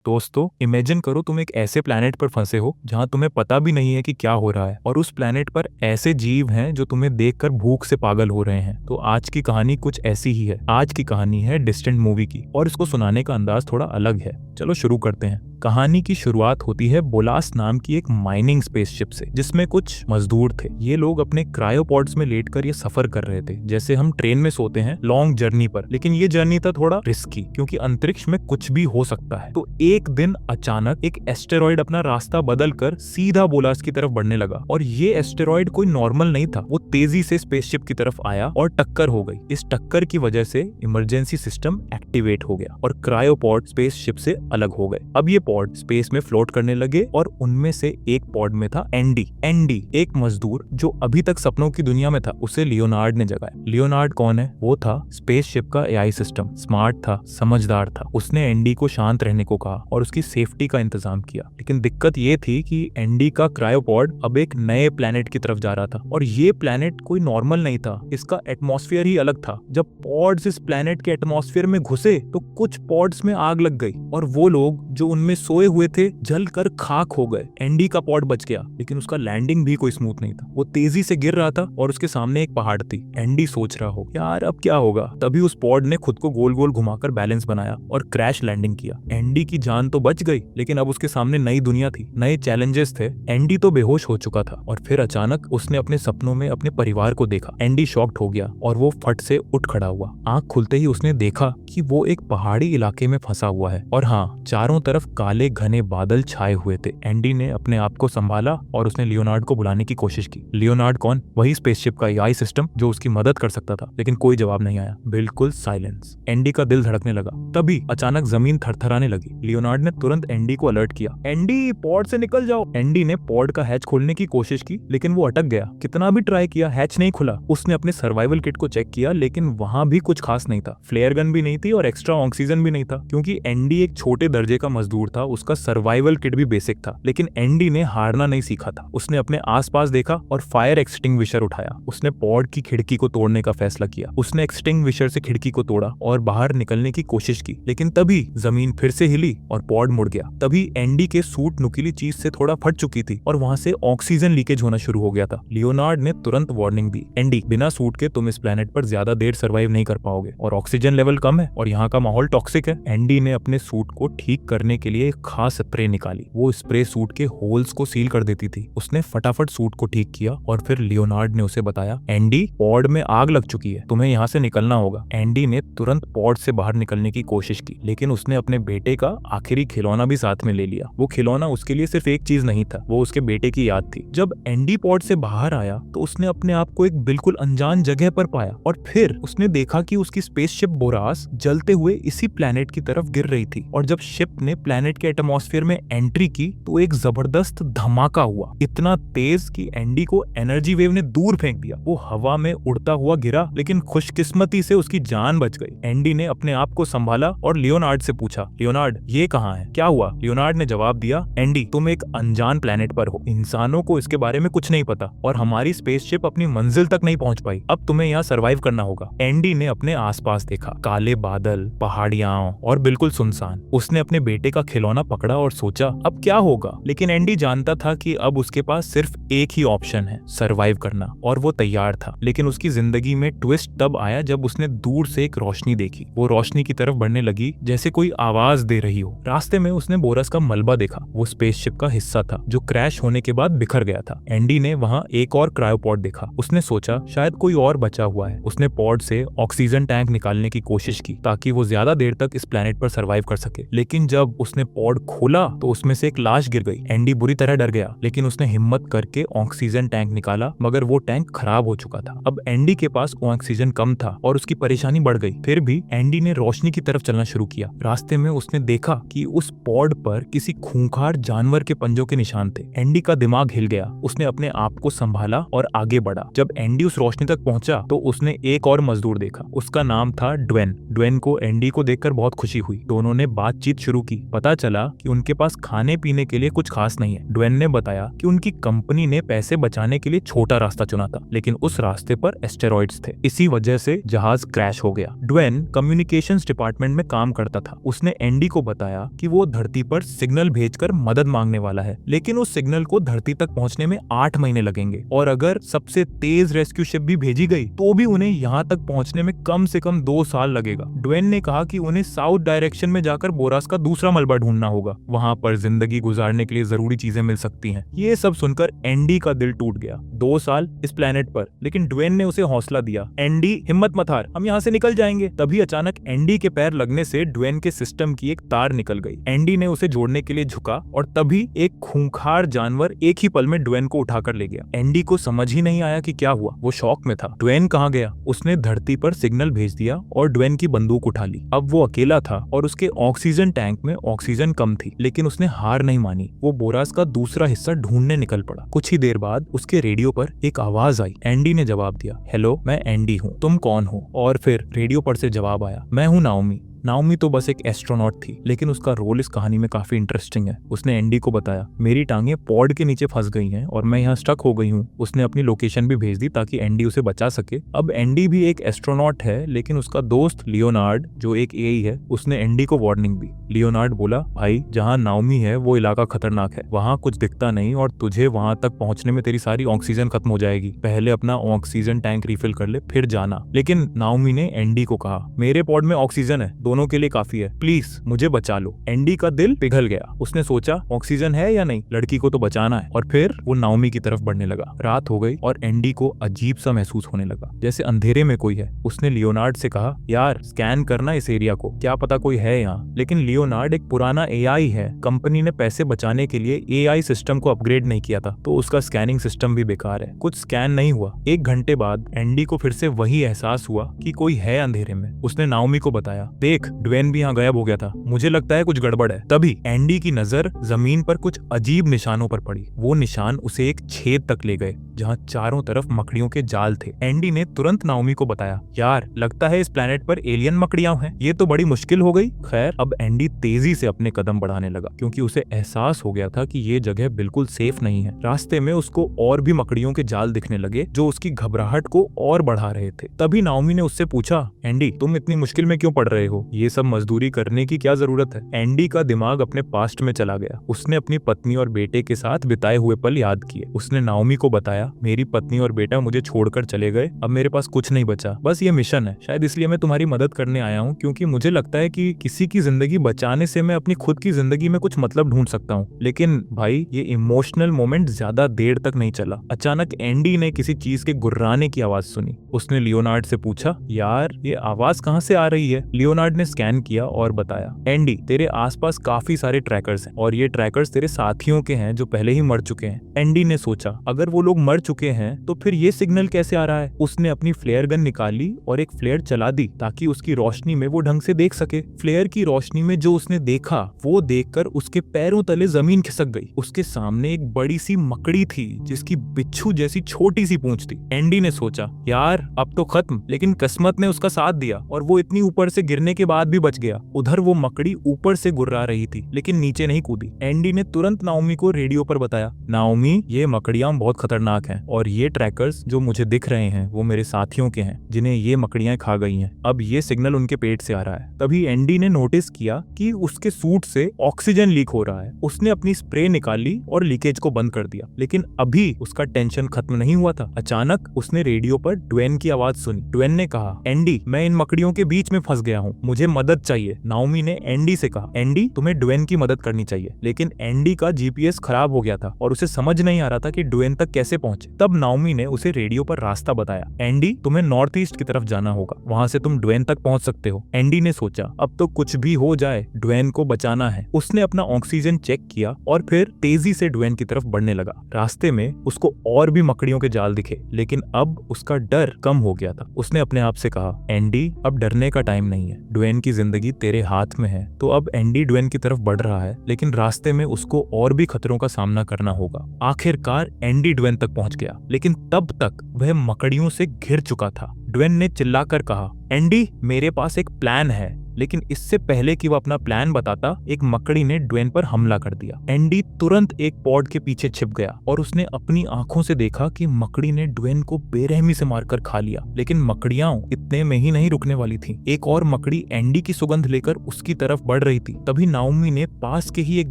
दोस्तों, इमेजिन करो तुम एक ऐसे प्लेनेट पर फंसे हो जहां तुम्हें पता भी नहीं है कि क्या हो रहा है, और उस प्लेनेट पर ऐसे जीव हैं जो तुम्हें देखकर भूख से पागल हो रहे हैं। तो आज की कहानी कुछ ऐसी ही है। आज की कहानी है डिस्टेंट मूवी की, और इसको सुनाने का अंदाज थोड़ा अलग है। चलो शुरू करते हैं। कहानी की शुरुआत होती है बोलास नाम की एक माइनिंग स्पेसशिप से, जिसमें कुछ मजदूर थे। ये लोग अपने क्रायोपॉड्स में लेटकर ये सफर कर रहे थे, जैसे हम ट्रेन में सोते हैं लॉन्ग जर्नी पर। लेकिन ये जर्नी था थोड़ा रिस्की, क्योंकि अंतरिक्ष में कुछ भी हो सकता है। तो एक दिन अचानक एक एस्टेरॉइड अपना रास्ता बदलकर सीधा बोलास की तरफ बढ़ने लगा, और ये एस्टेरॉइड कोई नॉर्मल नहीं था। वो तेजी से स्पेसशिप की तरफ आया और टक्कर हो गई। इस टक्कर की वजह से इमरजेंसी सिस्टम एक्टिवेट हो गया और क्रायोपॉड स्पेसशिप से अलग हो गए। अब ये पॉड स्पेस में फ्लोट करने लगे, और उनमें से एक पॉड में था एंडी। एंडी एक मजदूर जो अभी तक सपनों की दुनिया में था। उसे लियोनार्ड ने जगाया। लियोनार्ड कौन है? वो था स्पेसशिप का एआई सिस्टम। स्मार्ट था, समझदार था। उसने एंडी को शांत रहने को कहा और उसकी सेफ्टी का इंतजाम किया। लेकिन दिक्कत ये थी कि एंडी का क्रायोपॉड अब एक नए प्लेनेट की तरफ जा रहा था, और ये प्लेनेट कोई नॉर्मल नहीं था। इसका एटमॉस्फेयर ही अलग था। जब पॉड्स इस प्लेनेट के एटमॉस्फेयर में घुसे तो कुछ पॉड्स में आग लग गई, और वो लोग जो उनमें सोए हुए थे जलकर खाक हो गए। एंडी का पॉड बच गया, लेकिन उसका लैंडिंग भी कोई स्मूथ नहीं था। वो तेजी से गिर रहा था, और उसके सामने एक पहाड़ थी। एंडी सोच रहा हो, यार अब क्या होगा। तभी उस पॉड ने खुद को गोल गोल घुमाकर बैलेंस बनाया और क्रैश लैंडिंग किया। एंडी की जान तो बच गई, लेकिन अब उसके सामने नई दुनिया थी, नए चैलेंजेस थे। एंडी तो बेहोश हो चुका था, और फिर अचानक उसने अपने सपनों में अपने परिवार को देखा। एंडी शॉक्ड हो गया, और वो फट से उठ खड़ा हुआ। आंख खुलते ही उसने देखा कि वो एक पहाड़ी इलाके में फंसा हुआ है, और हाँ, चारों तरफ काले घने बादल छाए हुए थे। एंडी ने अपने आप को संभाला, और उसने लियोनार्ड को बुलाने की कोशिश की। लियोनार्ड कौन? वही स्पेसशिप का एआई सिस्टम जो उसकी मदद कर सकता था। लेकिन कोई जवाब नहीं आया। बिल्कुल साइलेंस। एंडी का दिल धड़कने लगा। तभी अचानक जमीन थरथराने लगी। लियोनार्ड ने तुरंत एंडी को अलर्ट किया। एंडी, पॉड से निकल जाओ। एंडी ने पॉड का हैच खोलने की कोशिश की, लेकिन वो अटक गया। कितना भी ट्राई किया, हैच नहीं खुला। उसने अपने सर्वाइवल किट को चेक किया, लेकिन वहां भी कुछ खास नहीं था। फ्लेयर गन भी नहीं थी, और एक्स्ट्रा ऑक्सीजन भी नहीं था, क्योंकि एंडी एक छोटे दर्जे का मजदूर था। उसका सर्वाइवल किट भी बेसिक था। लेकिन एंडी ने हारना नहीं सीखा था। उसने अपने आसपास देखा और फायर एक्सटिंग्विशर उठाया। उसने पॉड की खिड़की को तोड़ने का फैसला किया। उसने एक्सटिंग्विशर से खिड़की को तोड़ा और बाहर निकलने की कोशिश की, लेकिन तभी जमीन फिर से हिली और पॉड मुड़ गया। तभी एंडी के सूट नुकीली चीज से थोड़ा फट चुकी थी, और वहां से ऑक्सीजन लीकेज होना शुरू हो गया था। लियोनार्ड ने तुरंत वार्निंग दी, एंडी, बिना सूट के तुम इस प्लेनेट पर ज्यादा देर सर्वाइव नहीं कर पाओगे, और ऑक्सीजन लेवल कम है, और यहाँ का माहौल टॉक्सिक है। एंडी ने अपने सूट को ठीक करने के लिए एक खास स्प्रे निकाली। वो स्प्रे सूट के होल्स को सील कर देती थी। उसने फटाफट सूट को ठीक किया, और फिर लियोनार्ड ने उसे बताया, एंडी, पॉड में आग लग चुकी है, तुम्हें यहाँ से निकलना होगा। एंडी ने तुरंत पॉड से बाहर निकलने की कोशिश की, लेकिन उसने अपने बेटे का आखिरी खिलौना भी साथ में ले लिया। वो खिलौना उसके लिए सिर्फ एक चीज नहीं था, वो उसके बेटे की याद थी। जब एंडी पॉड से बाहर आया तो उसने अपने आप को एक बिल्कुल अनजान जगह पर पाया, और फिर उसने देखा कि उसकी स्पेसशिप बोरास जलते हुए इसी प्लेनेट की तरफ गिर रही थी। और जब शिप ने प्लेनेट के एटमॉस्फेयर में एंट्री की तो एक जबरदस्त धमाका हुआ, इतना तेज कि एंडी को एनर्जी वेव ने दूर फेंक दिया। वो हवा में उड़ता हुआ गिरा, लेकिन खुशकिस्मती से उसकी जान बच गई। एंडी ने अपने आप को संभाला और लियोनार्ड से पूछा, लियोनार्ड, ये कहाँ है, क्या हुआ? लियोनार्ड ने जवाब दिया, एंडी, तुम एक अनजान प्लेनेट पर हो। इंसानों को इसके बारे में कुछ नहीं पता, और हमारी स्पेसशिप अपनी मंजिल तक नहीं पहुंच पाई। अब तुम्हें यहाँ सर्वाइव करना होगा। एंडी ने अपने आसपास देखा, काले बादल, पहाड़ियां और बिल्कुल सुनसान। उसने अपने बेटे का खिलौना पकड़ा और सोचा अब क्या होगा। लेकिन एंडी जानता था कि अब उसके पास सिर्फ एक ही ऑप्शन है, सर्वाइव करना, और वो तैयार था। लेकिन उसकी जिंदगी में ट्विस्ट तब आया जब उसने दूर से एक रोशनी देखी। वो रोशनी की तरफ बढ़ने लगी जैसे कोई आवाज दे रही हो। रास्ते में उसने बोरस का मलबा देखा। वो स्पेसशिप का हिस्सा था जो क्रैश होने के बाद बिखर गया था। एंडी ने वहाँ एक और क्रायोपॉड देखा। उसने सोचा शायद कोई और बचा हुआ है। उसने पॉड से ऑक्सीजन टैंक निकालने की कोशिश की ताकि वो ज्यादा देर तक इस प्लेनेट पर सर्वाइव कर सके। लेकिन जब उसने पॉड खोला तो उसमें से एक लाश गिर गई। एंडी बुरी तरह डर गया, लेकिन उसने हिम्मत करके ऑक्सीजन टैंक निकाला, मगर वो टैंक खराब हो चुका था। अब एंडी के पास ऑक्सीजन कम था और उसकी परेशानी बढ़ गई। फिर भी एंडी ने रोशनी की तरफ चलना शुरू किया। रास्ते में उसने देखा कि उस पॉड पर किसी खूंखार जानवर के पंजों के निशान थे। एंडी का दिमाग हिल गया। उसने अपने आप को संभाला और आगे बढ़ा। जब एंडी उस रोशनी तक पहुंचा तो उसने एक और मजदूर देखा। उसका नाम था ड्वेन। ड्वेन को एंडी को देखकर बहुत खुशी हुई। दोनों ने बातचीत शुरू की। पता चला कि उनके पास खाने पीने के लिए कुछ खास नहीं है। ड्वेन ने बताया कि उनकी कंपनी ने पैसे बचाने के लिए छोटा रास्ता चुना था, लेकिन उस रास्ते पर एस्टेरॉइड्स थे। इसी वजह से जहाज क्रैश हो गया। ड्वेन कम्युनिकेशंस डिपार्टमेंट में काम करता था। उसने एंडी को बताया कि वो धरती पर सिग्नल भेजकर मदद मांगने वाला है, लेकिन उस सिग्नल को धरती तक पहुंचने में 8 महीने लगेंगे, और अगर सबसे तेज रेस्क्यू शिप भी भेजी गई तो भी उन्हें यहाँ तक पहुंचने में कम से कम 2 साल लगेगा। ड्वेन ने कहा कि उन्हें साउथ डायरेक्शन में जाकर बोरास का दूसरा मलबा ढूंढना होगा, वहां पर जिंदगी गुजारने के लिए जरूरी चीजें मिल सकती हैं। ये सब सुनकर एंडी का दिल टूट गया। 2 साल इस प्लेनेट पर, लेकिन ड्वेन ने उसे हौसला दिया, एंडी हिम्मत मत हार, हम यहाँ से निकल जाएंगे। तभी अचानक एंडी के पैर लगने से ड्वेन के सिस्टम की एक तार निकल गई। एंडी ने उसे जोड़ने के लिए झुका और तभी एक खूंखार जानवर एक ही पल में ड्वेन को उठाकर ले गया। एंडी को समझ ही नहीं आया कि क्या हुआ, वो शॉक में था। ड्वेन कहाँ गया? उसने धरती पर सिग्नल भेज दिया और ड्वेन की बंदूक उठा ली। अब वो अकेला था और उसके ऑक्सीजन टैंक में ऑक्सीजन कम थी, लेकिन उसने हार नहीं मानी। वो बोरास का दूसरा हिस्सा ढूंढने निकल पड़ा। कुछ ही देर बाद उसके रेडियो पर एक आवाज आई। एंडी ने जवाब दिया, हेलो, मैं एंडी हूँ, तुम कौन हो? और फिर रेडियो पर से जवाब आया, मैं हूँ नाओमी। नाओमी तो बस एक एस्ट्रोनॉट थी, लेकिन उसका रोल इस कहानी में काफी इंटरेस्टिंग है। उसने एंडी को बताया, मेरी टांगे पॉड के नीचे फंस गई हैं और मैं यहाँ स्टक हो गई हूँ। उसने अपनी लोकेशन भी भेज दी ताकि एंडी उसे बचा सके। अब एंडी भी एक एस्ट्रोनॉट है, लेकिन उसका दोस्त लियोनार्ड जो एक एआई है, उसने एंडी को वार्निंग दी। लियोनार्ड बोला, भाई जहाँ नाओमी है वो इलाका खतरनाक है, वहाँ कुछ दिखता नहीं और तुझे वहाँ तक पहुँचने में तेरी सारी ऑक्सीजन खत्म हो जाएगी। पहले अपना ऑक्सीजन टैंक रिफिल कर ले, फिर जाना। लेकिन नाओमी ने एंडी को कहा, मेरे पॉड में ऑक्सीजन है, दोनों के लिए काफी है, प्लीज मुझे बचा लो। एंडी का दिल पिघल गया। उसने सोचा, ऑक्सीजन है या नहीं, लड़की को तो बचाना है। और फिर वो नाओमी की तरफ बढ़ने लगा। रात हो गई और एंडी को अजीब सा महसूस होने लगा, जैसे अंधेरे में कोई है। उसने लियोनार्ड से कहा, यार स्कैन करना इस एरिया को, क्या पता कोई है यहाँ। लेकिन लियोनार्ड एक पुराना एआई है, कंपनी ने पैसे बचाने के लिए एआई सिस्टम को अपग्रेड नहीं किया था, तो उसका स्कैनिंग सिस्टम भी बेकार है। कुछ स्कैन नहीं हुआ। 1 घंटे बाद एंडी को फिर से वही एहसास हुआ कि कोई है अंधेरे में। उसने नाओमी को बताया, देख ड्वेन भी यहाँ गायब हो गया था, मुझे लगता है कुछ गड़बड़ है। तभी एंडी की नजर जमीन पर कुछ अजीब निशानों पर पड़ी। वो निशान उसे एक छेद तक ले गए जहाँ चारों तरफ मकड़ियों के जाल थे। एंडी ने तुरंत नाओमी को बताया, यार लगता है इस प्लेनेट पर एलियन मकड़ियां हैं, ये तो बड़ी मुश्किल हो गई। खैर अब एंडी तेजी से अपने कदम बढ़ाने लगा, क्योंकि उसे एहसास हो गया था कि ये जगह बिल्कुल सेफ नहीं है। रास्ते में उसको और भी मकड़ियों के जाल दिखने लगे जो उसकी घबराहट को और बढ़ा रहे थे। तभी नाओमी ने उससे पूछा, एंडी तुम इतनी मुश्किल में क्यों पड़ रहे हो? ये सब मजदूरी करने की क्या जरूरत है? एंडी का दिमाग अपने पास्ट में चला गया। उसने अपनी पत्नी और बेटे के साथ बिताए हुए पल याद किए। उसने नाओमी को बताया, मेरी पत्नी और बेटा मुझे छोड़कर चले गए, अब मेरे पास कुछ नहीं बचा, बस ये मिशन है। शायद इसलिए मैं तुम्हारी मदद करने आया हूँ, क्योंकि मुझे लगता है कि किसी की जिंदगी बचाने से मैं अपनी खुद की जिंदगी में कुछ मतलब ढूंढ सकता हूँ। लेकिन भाई ये इमोशनल मोमेंट ज्यादा देर तक नहीं चला। अचानक एंडी ने किसी चीज के गुर्राने की आवाज सुनी। उसने लियोनार्ड से पूछा, यार ये आवाज कहाँ से आ रही है? लियोनार्ड ने स्कैन किया और बताया, एंडी तेरे आसपास काफी सारे ट्रैकर्स हैं और ये ट्रैकर्स तेरे साथियों के हैं जो पहले ही मर चुके हैं। एंडी ने सोचा, अगर वो लोग मर चुके हैं तो फिर ये सिग्नल कैसे आ रहा है? उसने अपनी फ्लेयर गन निकाली और एक फ्लेयर चला दी ताकि उसकी रोशनी में वो ढंग से देख सके। फ्लेयर की रोशनी में जो उसने देखा वो देखकर उसके पैरों तले जमीन खिसक गई। उसके सामने एक बड़ी सी मकड़ी थी जिसकी बिच्छू जैसी छोटी सी पूंछ थी। एंडी ने सोचा, यार अब तो खत्म, लेकिन किस्मत ने उसका साथ दिया और वो इतनी ऊपर से गिरने के बाद भी बच गया। उधर वो मकड़ी ऊपर से गुर्रा रही थी लेकिन नीचे नहीं कूदी। एंडी ने तुरंत नाओमी को रेडियो पर बताया, नाओमी ये मकड़ियां बहुत खतरनाक हैं और ये ट्रैकर्स जो मुझे दिख रहे हैं वो मेरे साथियों के हैं जिन्हें ये मकड़ियां खा गई हैं। अब ये सिग्नल उनके पेट से आ रहा है। तभी एंडी ने नोटिस किया कि उसके सूट से ऑक्सीजन लीक हो रहा है। उसने अपनी स्प्रे निकाली और लीकेज को बंद कर दिया, लेकिन अभी उसका टेंशन खत्म नहीं हुआ था। अचानक उसने रेडियो पर ड्वेन की आवाज सुनी। ड्वेन ने कहा, एंडी मैं इन मकड़ियों के बीच में फंस गया हूँ, मुझे मदद चाहिए। नाओमी ने एंडी से कहा, एंडी तुम्हें ड्वेन की मदद करनी चाहिए। लेकिन एंडी का जीपीएस खराब हो गया था और उसे समझ नहीं आ रहा था कि ड्वेन तक कैसे पहुंचे। तब नाओमी ने उसे रेडियो पर रास्ता बताया, एंडी तुम्हें नॉर्थ ईस्ट की तरफ जाना होगा, वहां से तुम ड्वेन तक पहुंच सकते हो। एंडी ने सोचा, अब तो कुछ भी हो जाए ड्वेन को बचाना है। उसने अपना ऑक्सीजन चेक किया और फिर तेजी से ड्वेन की तरफ बढ़ने लगा। रास्ते में उसको और भी मकड़ियों के जाल दिखे, लेकिन अब उसका डर कम हो गया था। उसने अपने आप से कहा, एंडी अब डरने का टाइम नहीं है, ड्वेन की जिंदगी तेरे हाथ में है। तो अब एंडी ड्वेन की तरफ बढ़ रहा है, लेकिन रास्ते में उसको और भी खतरों का सामना करना होगा। आखिरकार एंडी ड्वेन तक पहुंच गया, लेकिन तब तक वह मकड़ियों से घिर चुका था। ड्वेन ने चिल्लाकर कहा, एंडी मेरे पास एक प्लान है, लेकिन इससे पहले कि वो अपना प्लान बताता, एक मकड़ी ने ड्वेन पर हमला कर दिया। एंडी तुरंत एक पॉड के पीछे छिप गया और उसने अपनी आंखों से देखा कि मकड़ी ने ड्वेन को बेरहमी से मारकर खा लिया। लेकिन मकड़ियां इतने में ही नहीं रुकने वाली थी। एक और मकड़ी एंडी की सुगंध लेकर उसकी तरफ बढ़ रही थी। तभी नाओमी ने पास के ही एक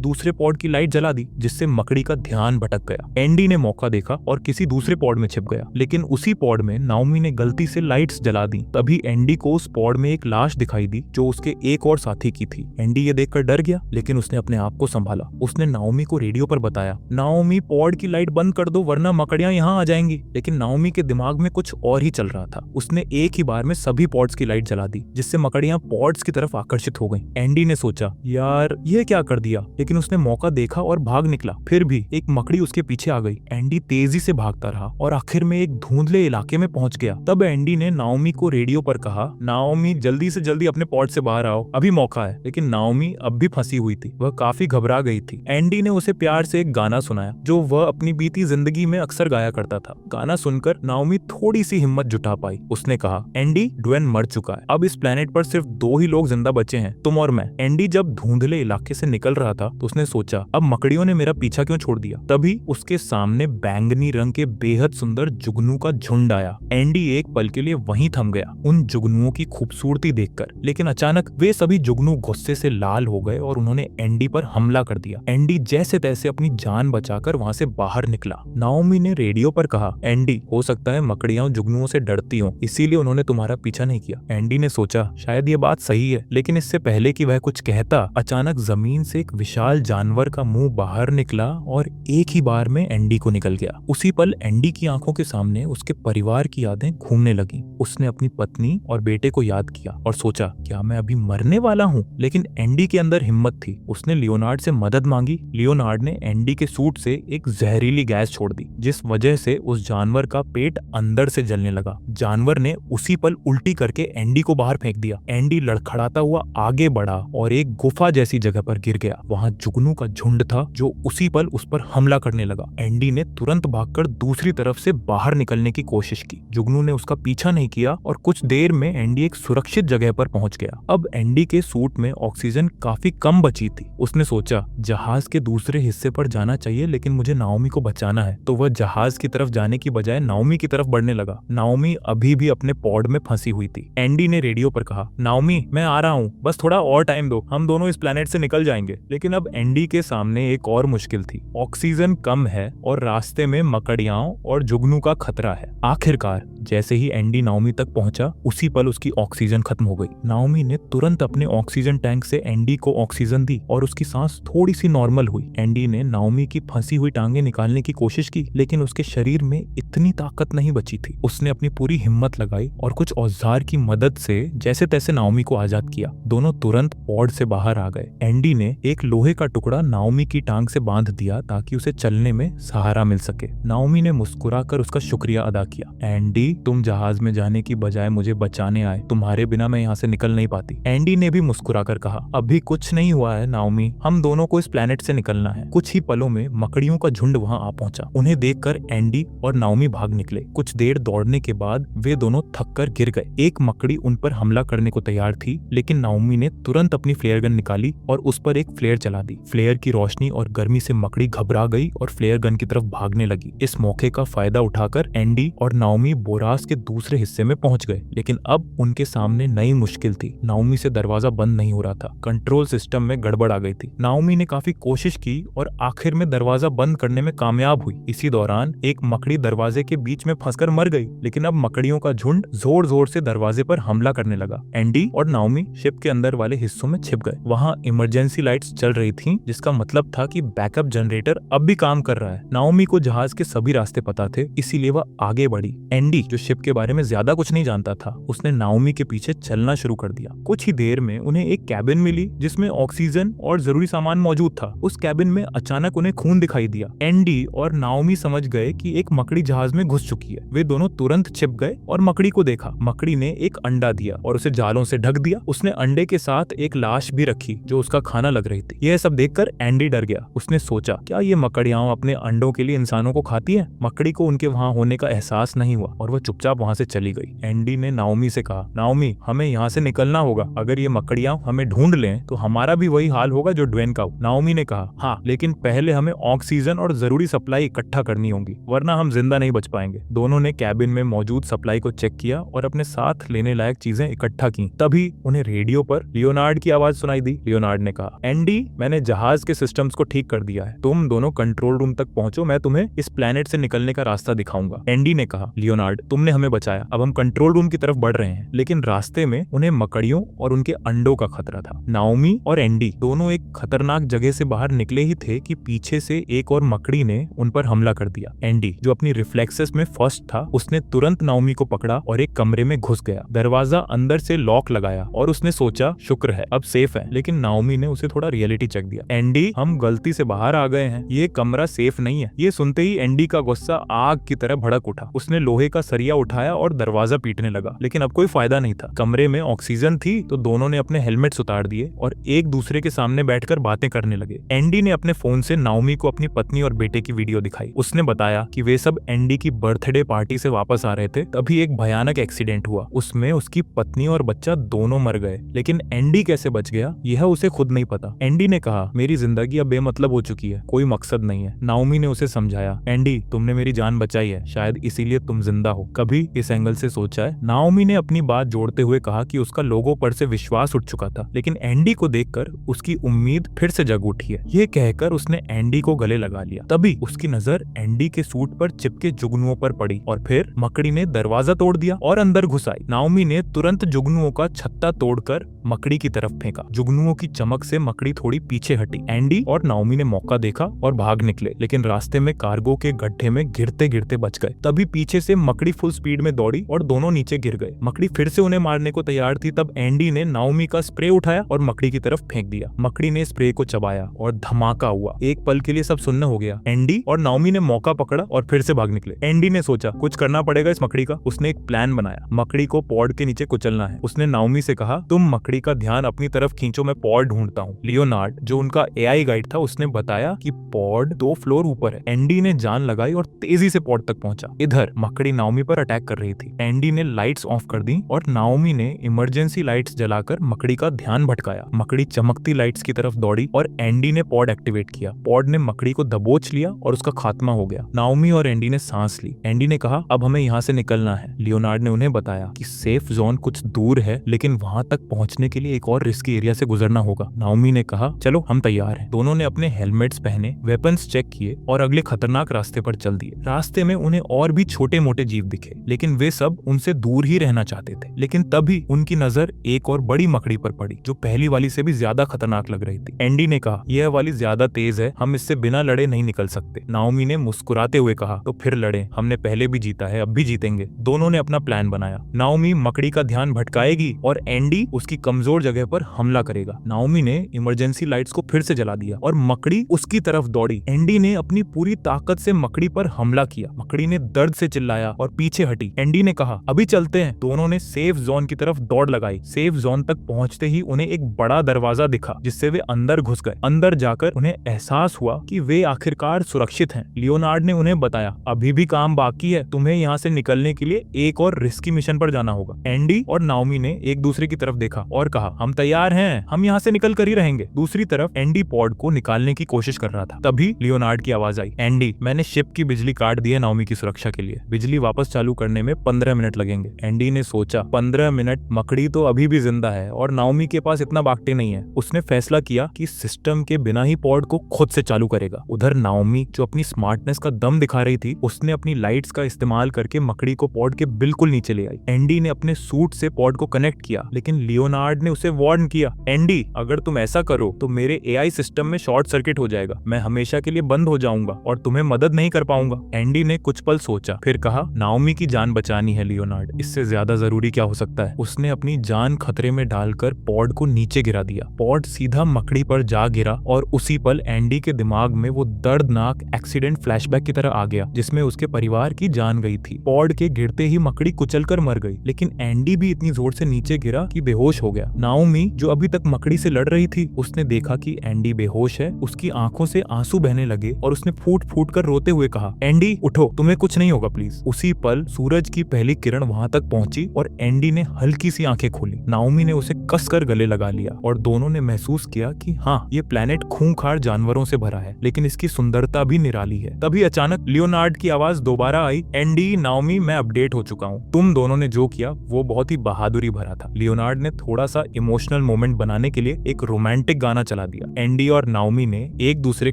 दूसरे पॉड की लाइट जला दी, जिससे मकड़ी का ध्यान भटक गया। एंडी ने मौका देखा और किसी दूसरे पॉड में छिप गया, लेकिन उसी पॉड में नाओमी ने गलती से लाइट्स जला दी। तभी एंडी को उस पॉड में एक लाश दिखाई दी जो उसके एक और साथी की थी। एंडी ये देखकर डर गया, लेकिन उसने अपने आप को संभाला। उसने नाओमी को रेडियो पर बताया, नाओमी पॉड की लाइट बंद कर दो वरना मकड़ियां यहाँ आ जाएंगी। लेकिन नाओमी के दिमाग में कुछ और ही चल रहा था। उसने एक ही बार में सभी पॉड्स की लाइट जला दी, जिससे मकड़ियां पॉड्स की तरफ आकर्षित हो गईं। एंडी ने सोचा, यार ये क्या कर दिया, लेकिन उसने मौका देखा और भाग निकला। फिर भी एक मकड़ी उसके पीछे आ गई। एंडी तेजी से भागता रहा और आखिर में एक धुंधले इलाके में पहुंच गया। तब एंडी ने नाओमी को रेडियो पर कहा, नाओमी जल्दी से जल्दी अपने पॉड से बाहर आओ, अभी मौका है। लेकिन नाओमी अब भी फंसी हुई थी, वह काफी घबरा गई थी। एंडी ने उसे प्यार से एक गाना सुनाया जो वह अपनी बीती जिंदगी में अक्सर गाया करता था। गाना सुनकर नाओमी थोड़ी सी हिम्मत जुटा पाई। उसने कहा, एंडी ड्वेन मर चुका है, अब इस प्लेनेट पर सिर्फ 2 ही लोग जिंदा बचे हैं, तुम और मैं। एंडी जब धुंधले इलाके से निकल रहा था तो उसने सोचा, अब मकड़ियों ने मेरा पीछा क्यों छोड़ दिया। तभी उसके सामने बैंगनी रंग के बेहद सुंदर जुगनू का झुंड आया। एंडी एक पल के लिए वहीं थम गया उन जुगनुओं की खूबसूरती देखकर, लेकिन अचानक वे सभी जुगनू गुस्से से लाल हो गए और उन्होंने एंडी पर हमला कर दिया। एंडी जैसे तैसे अपनी जान बचाकर वहां से बाहर निकला। नाओमी ने रेडियो पर कहा, एंडी हो सकता है मकड़ियां जुगनुओं से डरती हों, इसीलिए उन्होंने तुम्हारा पीछा नहीं किया। एंडी ने सोचा, शायद ये बात सही है, लेकिन इससे पहले कि वह कुछ कहता, अचानक जमीन से एक विशाल जानवर का मुंह बाहर निकला और एक ही बार में एंडी को निकल गया। उसी पल एंडी की आंखों के सामने उसके परिवार की यादें घूमने लगी। उसने अपनी पत्नी और बेटे को याद किया और सोचा, क्या मैं अभी मरने वाला हूँ। लेकिन एंडी के अंदर हिम्मत थी। उसने लियोनार्ड से मदद मांगी। लियोनार्ड ने एंडी के सूट से एक जहरीली गैस छोड़ दी, जिस वजह से उस जानवर का पेट अंदर से जलने लगा। जानवर ने उसी पल उल्टी करके एंडी को बाहर फेंक दिया। एंडी लड़खड़ाता हुआ आगे बढ़ा और एक गुफा जैसी जगह पर गिर गया। वहां जुगनू का झुंड था जो उसी पल उस पर हमला करने लगा। एंडी ने तुरंत भागकर दूसरी तरफ से बाहर निकलने की कोशिश की। जुगनू ने उसका पीछा नहीं किया और कुछ देर में एंडी एक सुरक्षित जगह पर पहुंच गया। अब एंडी के सूट में ऑक्सीजन काफी कम बची थी। उसने सोचा, जहाज के दूसरे हिस्से पर जाना चाहिए, लेकिन मुझे नाओमी को बचाना है। तो वह जहाज की तरफ जाने की बजाय नाओमी की तरफ बढ़ने लगा। नाओमी अभी भी अपने पॉड में फंसी हुई थी। एंडी ने रेडियो पर कहा, नाओमी मैं आ रहा हूँ, बस थोड़ा और टाइम दो, हम दोनों इस प्लेनेट से निकल जाएंगे। लेकिन अब एंडी के सामने एक और मुश्किल थी। ऑक्सीजन कम है और रास्ते में मकड़ियां और जुगनू का खतरा है। आखिरकार जैसे ही एंडी नाओमी तक पहुंचा, उसी पल उसकी ऑक्सीजन खत्म हो गई। नाओमी ने तुरंत अपने ऑक्सीजन टैंक से एंडी को ऑक्सीजन दी और उसकी सांस थोड़ी सी नॉर्मल हुई। एंडी ने नाओमी की फंसी हुई टांगे निकालने की कोशिश की, लेकिन उसके शरीर में इतनी ताकत नहीं बची थी। उसने अपनी पूरी हिम्मत लगाई और कुछ औजार की मदद से जैसे तैसे नाओमी को आजाद किया। दोनों तुरंत पॉड से बाहर आ गए। एंडी ने एक लोहे का टुकड़ा नाओमी की टांग से बांध दिया ताकि उसे चलने में सहारा मिल सके। नाओमी ने मुस्कुराकर उसका शुक्रिया अदा किया। एंडी, तुम जहाज में जाने की बजाय मुझे बचाने आए, तुम्हारे बिना मैं यहाँ से निकल नहीं पाती। एंडी ने भी मुस्कुराकर कहा, अभी कुछ नहीं हुआ है नाओमी, हम दोनों को इस प्लेनेट से निकलना है। कुछ ही पलों में मकड़ियों का झुंड वहाँ आ पहुंचा। उन्हें देखकर एंडी और नाओमी भाग निकले। कुछ देर दौड़ने के बाद वे दोनों थककर गिर गए। एक मकड़ी उन पर हमला करने को तैयार थी, लेकिन नाओमी ने तुरंत अपनी फ्लेयर गन निकाली और उस पर एक फ्लेयर चला दी। फ्लेयर की रोशनी और गर्मी से मकड़ी घबरा गई और फ्लेयर गन की तरफ भागने लगी। इस मौके का फायदा उठाकर एंडी और नाओमी बोरास के दूसरे हिस्से में पहुंच गए, लेकिन अब उनके सामने नई मुश्किल थी। नाओमी से दरवाजा बंद नहीं हो रहा था। कंट्रोल सिस्टम में गड़बड़ आ गई थी। नाओमी ने काफी कोशिश की और आखिर में दरवाजा बंद करने में कामयाब हुई। इसी दौरान एक मकड़ी दरवाजे के बीच में फंसकर मर गई, लेकिन अब मकड़ियों का झुंड जोर जोर से दरवाजे पर हमला करने लगा। एंडी और नाओमी शिप के अंदर वाले हिस्सों में छिप गए। वहाँ इमरजेंसी लाइट्स चल रही थीं, जिसका मतलब था कि बैकअप जनरेटर अब भी काम कर रहा है। नाओमी को जहाज के सभी रास्ते पता थे, इसीलिए वह आगे बढ़ी। एंडी, जो शिप के बारे में ज्यादा कुछ नहीं जानता था, उसने नाओमी के पीछे चलना शुरू कर दिया। कुछ ही देर में उन्हें एक कैबिन मिली जिसमें ऑक्सीजन और जरूरी सामान मौजूद था। उस कैबिन में अचानक उन्हें खून दिखाई दिया। एंडी और नाओमी समझ गए कि एक मकड़ी जहाज में घुस चुकी है। वे दोनों तुरंत छिप गए और मकड़ी को देखा। मकड़ी ने एक अंडा दिया और उसे जालों से ढक दिया। उसने अंडे के साथ एक लाश भी रखी जो उसका खाना लग रही थी। यह सब देखकर एंडी डर गया। उसने सोचा, क्या ये मकड़ियां अपने अंडों के लिए इंसानों को खाती हैं? मकड़ी को उनके वहां होने का एहसास नहीं हुआ और वह चुपचाप वहाँ से चली गई। एंडी ने नाओमी से कहा, नाओमी हमें यहाँ से निकलना होगा, अगर ये मकड़ियाँ हमें ढूंढ लें तो हमारा भी वही हाल होगा जो ड्वेन का हो। नाओमी ने कहा, हाँ लेकिन पहले हमें ऑक्सीजन और जरूरी सप्लाई इकट्ठा करनी होगी, वरना हम जिंदा नहीं बच पाएंगे। दोनों ने कैबिन में मौजूद सप्लाई को चेक किया और अपने साथ लेने लायक चीजें इकट्ठा की। तभी उन्हें रेडियो पर लियोनार्ड की आवाज सुनाई दी। लियोनार्ड ने कहा, एंडी मैंने जहाज के सिस्टम्स को ठीक कर दिया है, तुम दोनों कंट्रोल रूम तक पहुंचो, मैं तुम्हें इस प्लेनेट से निकलने का रास्ता दिखाऊंगा। एंडी ने कहा, लियोनार्ड तुमने हमें बचाया, अब हम कंट्रोल रूम की तरफ बढ़ रहे हैं। लेकिन रास्ते में उन्हें मकड़ियों और उनके अंडों का खतरा था। नाओमी और एंडी दोनों एक खतरनाक जगह से बाहर निकले ही थे कि पीछे से एक और मकड़ी ने उन पर हमला कर दिया। एंडी जो अपनी रिफ्लेक्सेस में फर्स्ट था, उसने तुरंत नाओमी को पकड़ा और एक कमरे में घुस गया। दरवाजा अंदर से लॉक लगाया और उसने सोचा शुक्र है अब सेफ है, लेकिन नाओमी ने उसे थोड़ा रियलिटी चेक दिया। एंडी हम गलती से बाहर आ गए हैं, ये कमरा सेफ नहीं है। ये सुनते ही एंडी का गुस्सा आग की तरह भड़क उठा। उसने लोहे का सरिया उठाया और दरवाजा पीटने लगा, लेकिन अब कोई फायदा नहीं था। कमरे में ऑक्सीजन थी तो दोनों ने अपने हेलमेट्स उतार दिए और एक दूसरे के सामने बैठकर बातें करने लगे। एंडी ने अपने फोन से नाओमी को अपनी पत्नी और बेटे की वीडियो दिखाई। उसने बताया कि वे सब एंडी की बर्थडे पार्टी से वापस आ रहे थे, तभी एक भयानक एक्सीडेंट हुआ। उसमें उसकी पत्नी और बच्चा दोनों मर गए, लेकिन एंडी कैसे बच गया यह उसे खुद नहीं पता। एंडी ने कहा, मेरी जिंदगी अब बेमतलब हो चुकी है, कोई मकसद नहीं है। नाओमी ने उसे समझाया, एंडी तुमने मेरी जान बचाई है, शायद इसीलिए तुम जिंदा हो। कभी इस एंगल से सोचा है? नाओमी ने अपनी बात जोड़ते हुए कहा कि उसका लोगों पर से विश्वास उठ चुका था, लेकिन एंडी को देखकर उसकी उम्मीद फिर से जग उठी है। ये कहकर उसने एंडी को गले लगा लिया। तभी उसकी नजर एंडी के सूट पर चिपके जुगनुओं पर पड़ी और फिर मकड़ी ने दरवाजा तोड़ दिया और अंदर घुस आई। नाओमी ने तुरंत जुगनुओं का छत्ता तोड़कर मकड़ी की तरफ फेंका। जुगनुओं की चमक से मकड़ी थोड़ी पीछे हटी। एंडी और नाओमी ने मौका देखा और भाग निकले, लेकिन रास्ते में कार्गो के गड्ढे में गिरते गिरते बच गए। तभी पीछे से मकड़ी फुल स्पीड में दौड़ी और दोनों नीचे गिर गए। मकड़ी फिर से उन्हें मारने को तैयार थी। तब एंडी ने नाओमी का स्प्रे उठाया और मकड़ी की तरफ फेंक दिया। मकड़ी ने स्प्रे को चबाया और धमाका हुआ। एक पल के लिए सब सुन्न हो गया। एंडी और नाओमी ने मौका पकड़ा और फिर से भाग निकले। एंडी ने सोचा कुछ करना पड़ेगा इस मकड़ी का। उसने एक प्लान बनाया, मकड़ी को पॉड के नीचे कुचलना है। उसने नाओमी से कहा, तुम मकड़ी का ध्यान अपनी तरफ खींचो, मैं पॉड ढूंढता हूँ। लियोनार्ड जो उनका एआई गाइड था, उसने बताया कि पॉड 2 फ्लोर ऊपर है। एंडी ने जान लगाई और तेजी से पॉड तक पहुंचा। इधर मकड़ी नाओमी पर अटैक कर रही थी। एंडी ने लाइट्स ऑफ कर दी और नाओमी ने इमरजेंसी लाइट्स जलाकर मकड़ी का ध्यान भटकाया। मकड़ी चमकती लाइट्स की तरफ दौड़ी और एंडी ने पॉड एक्टिवेट किया। पॉड ने मकड़ी को दबोच लिया और उसका खात्मा हो गया। नाओमी और एंडी ने सांस ली। एंडी ने कहा, अब हमें यहाँ से निकलना है। लियोनार्ड ने उन्हें बताया कि सेफ जोन कुछ दूर है, लेकिन वहां तक पहुंचने के लिए एक और रिस्की एरिया से गुजरना होगा। नाओमी ने कहा, चलो हम तैयार हैं। दोनों ने अपने हेलमेट्स पहने, वेपन्स चेक किए और अगले खतरनाक रास्ते पर चल दिए। रास्ते में उन्हें और भी छोटे मोटे जीव दिखे, लेकिन वे सब उनसे दूर ही रहना चाहते थे। लेकिन तभी उनकी नजर एक और बड़ी मकड़ी पर पड़ी, जो पहली वाली से भी ज्यादा खतरनाक लग रही थी। एंडी ने कहा, यह वाली ज्यादा तेज है, हम इससे बिना लड़े नहीं निकल सकते। नाओमी ने मुस्कुराते हुए कहा, तो फिर लड़े, हमने पहले भी जीता है, अब भी जीतेंगे। दोनों ने अपना प्लान बनाया। नाओमी मकड़ी का ध्यान भटकाएगी और एंडी उसकी कमजोर जगह पर हमला करेगा। नाओमी ने इमरजेंसी लाइट्स को फिर से जला दिया और मकड़ी उसकी तरफ दौड़ी। एंडी ने अपनी पूरी ताकत से मकड़ी पर हमला किया। मकड़ी ने दर्द से चिल्लाया और पीछे हटी। एंडी ने कहा, अभी चलते हैं। दोनों ने सेफ जोन की तरफ दौड़ लगाई। सेफ जोन तक पहुंचते ही उन्हें एक बड़ा दरवाजा दिखा, जिससे वे अंदर घुस गए। अंदर जाकर उन्हें एहसास हुआ कि वे आखिरकार सुरक्षित हैं। लियोनार्ड ने उन्हें बताया, अभी भी काम बाकी है, तुम्हें यहाँ से निकलने के लिए एक और रिस्की मिशन पर जाना होगा। एंडी और नाओमी ने एक दूसरे की तरफ देखा और कहा, हम तैयार हैं, हम यहाँ से निकल कर ही रहेंगे। दूसरी तरफ एंडी पॉड को निकालने की कोशिश कर रहा था। तभी लियोनार्ड की आवाज आई, एंडी मैंने शिप की बिजली काट दी है नाओमी की सुरक्षा के लिए। बिजली वापस चालू करने में 15 मिनट लगेंगे। एंडी ने सोचा, 15 मिनट, मकड़ी तो अभी भी जिंदा है और नाओमी के पास इतना बागटे नहीं है। उसने फैसला किया कि सिस्टम के बिना ही पॉड को खुद से चालू करेगा। उधर नाओमी जो अपनी स्मार्टनेस का दम दिखा रही थी, उसने अपनी लाइट्स का इस्तेमाल करके मकड़ी को पॉड के बिल्कुल नीचे ले आई। एंडी ने अपने सूट से पॉड को कनेक्ट किया, लेकिन लियोनार्ड ने उसे वार्न किया, एंडी अगर तुम ऐसा करो तो मेरे एआई सिस्टम में शॉर्ट सर्किट हो जाएगा, मैं हमेशा के लिए बंद हो जाऊंगा और तुम्हें मदद नहीं कर पाऊंगा। एंडी ने कुछ पल सोचा, फिर कहा, नाओमी की जान बचानी है लियोनार्ड, इससे ज्यादा जरूरी क्या हो सकता है। उसने अपनी जान खतरे में डालकर पॉड को नीचे गिरा दिया। पॉड सीधा मकड़ी पर जा गिरा और उसी पल एंडी के दिमाग में वो दर्दनाक एक्सीडेंट फ्लैशबैक की तरह आ गया, जिसमें उसके परिवार की जान गई थी। पॉड के गिरते ही मकड़ी कुचलकर मर गई, लेकिन एंडी भी इतनी जोर से नीचे गिरा कि बेहोश हो गया। नाओमी जो अभी तक मकड़ी से लड़ रही थी, उसने देखा कि एंडी बेहोश है। उसकी आंखों से आंसू बहने लगे और उसने फूट फूट कर रोते हुए कहा, एंडी उठो, तुम्हें कुछ नहीं होगा प्लीज। उसी पल पल सूरज की पहली किरण वहां तक पहुंची और एंडी ने हल्की सी आंखें खोली। नाओमी ने उसे कसकर गले लगा लिया और दोनों ने महसूस किया कि हाँ, ये प्लेनेट खूंखार जानवरों से भरा है, लेकिन इसकी सुंदरता भी निराली है। तभी अचानक लियोनार्ड की आवाज दोबारा आई, एंडी, नाओमी, मैं अपडेट हो चुका हूँ। तुम दोनों ने जो किया वो बहुत ही बहादुरी भरा था। लियोनार्ड ने थोड़ा सा इमोशनल मोमेंट बनाने के लिए एक रोमांटिक गाना चला दिया। एंडी और नाओमी ने एक दूसरे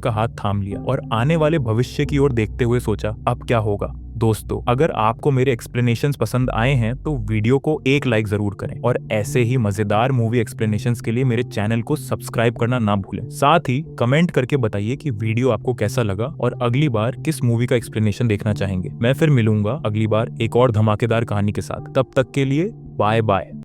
का हाथ थाम लिया और आने वाले भविष्य की ओर देखते हुए सोचा, अब क्या होगा। दोस्तों, अगर आपको मेरे एक्सप्लेनेशंस पसंद आए हैं तो वीडियो को एक लाइक जरूर करें और ऐसे ही मजेदार मूवी एक्सप्लेनेशंस के लिए मेरे चैनल को सब्सक्राइब करना ना भूलें। साथ ही कमेंट करके बताइए कि वीडियो आपको कैसा लगा और अगली बार किस मूवी का एक्सप्लेनेशन देखना चाहेंगे। मैं फिर मिलूंगा अगली बार एक और धमाकेदार कहानी के साथ। तब तक के लिए बाय बाय।